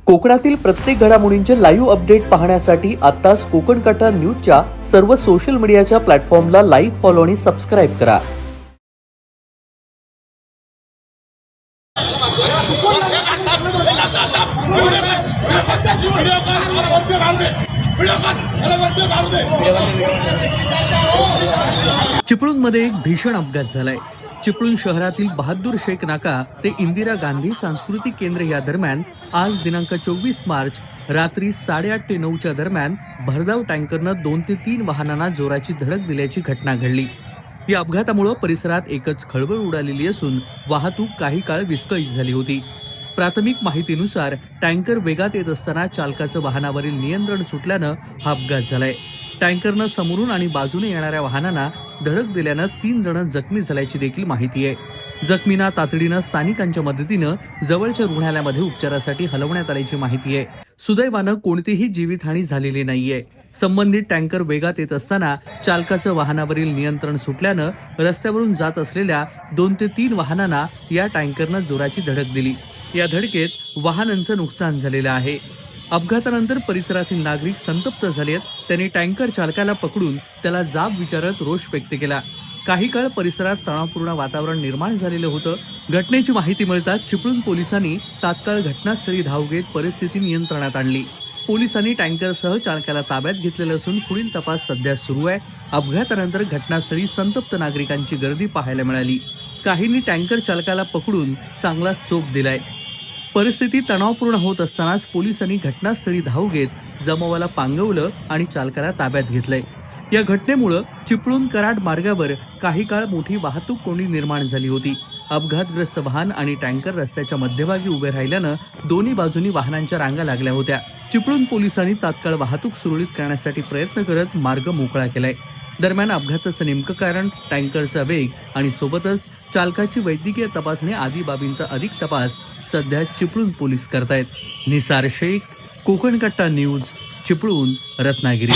कोकणातील प्रत्येक घडामोडींचे लाईव्ह अपडेट पाहण्यासाठी आताच कोकण कटा न्यूजच्या सर्व सोशल मीडियाच्या प्लॅटफॉर्मला लाईक, फॉलो आणि सबस्क्राईब करा. चिपळूणमध्ये एक भीषण अपघात झालाय. चिपळूण शहरातील बहादूर शेख नाका ते इंदिरा गांधी सांस्कृतिक केंद्र या दरम्यान आज दिनांक 24 मार्च रात्री 8:30 ते 9च्या दरम्यान भरधाव टँकरनं 2 ते 3 वाहनांना जोराची धडक दिल्याची घटना घडली. या अपघातामुळे परिसरात एकच खळबळ उडालेली असून वाहतूक काही काळ विस्कळीत झाली होती. प्राथमिक माहितीनुसार टँकर वेगात येत असताना चालकाचं वाहनावरील नियंत्रण सुटल्यानं हा अपघात झालाय. टँकरनं समोरून आणि बाजूने येणाऱ्या वाहनांना धडक दिल्यानं 3 जण जखमी झाल्याची देखील माहिती आहे. जखमींना तातडीनं स्थानिकांच्या मदतीनं जवळच्या रुग्णालयामध्ये उपचारासाठी हलवण्यात आल्याची माहिती आहे. सुदैवानं कोणतीही जीवितहानी झालेली नाहीये. संबंधित टँकर वेगात येत असताना चालकाचं वाहनावरील नियंत्रण सुटल्यानं रस्त्यावरून जात असलेल्या 2 ते 3 वाहनांना या टँकरनं जोराची धडक दिली. या धडकेत वाहनांचं नुकसान झालेलं आहे. अपघातानंतर परिसरातील नागरिक संतप्त झालेत. त्यांनी टँकर चालकाला पकडून त्याला जाब विचारत रोष व्यक्त केला. काही काळ परिसरात तणावपूर्ण वातावरण निर्माण झालेलं होतं. घटनेची माहिती मिळताच चिपळूण पोलिसांनी तात्काळ घटनास्थळी धाव घेत परिस्थिती नियंत्रणात आणली. पोलिसांनी टँकरसह चालकाला ताब्यात घेतलेलं असून पुढील तपास सध्या सुरू आहे. अपघातानंतर घटनास्थळी संतप्त नागरिकांची गर्दी पाहायला मिळाली. काहींनी टँकर चालकाला पकडून चांगला चोप दिलाय. परिस्थिती तणावपूर्ण होत असतानाच पोलिसांनी घटनास्थळी धाव घेत जमावाला पांगवलं आणि चालकाला ताब्यात घेतलंय. या घटनेमुळे चिपळूण कराड मार्गावर काही काळ मोठी वाहतूक कोंडी निर्माण झाली होती. अपघातग्रस्त वाहन आणि टँकर रस्त्याच्या मध्यभागी उभे राहिल्यानं दोन्ही बाजूनी वाहनांच्या रांगा लागल्या होत्या. चिपळूण पोलिसांनी तात्काळ वाहतूक सुरळीत करण्यासाठी प्रयत्न करत मार्ग मोकळा केलाय. दरम्यान अपघाताचं नेमकं कारण, टँकरचा वेग आणि सोबतच चालकाची वैद्यकीय तपासणी आदी बाबींचा अधिक तपास सध्या चिपळूण पोलीस करतायत. निसार शेख, कोकण कट्टा न्यूज, चिपळूण, रत्नागिरी.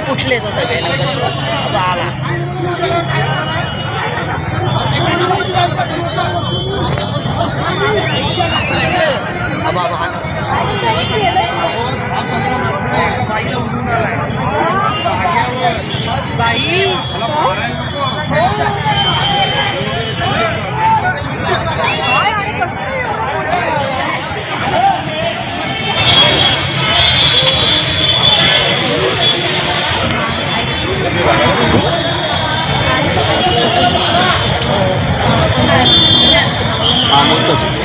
कुठले तो सगळे आला बाई बोलतात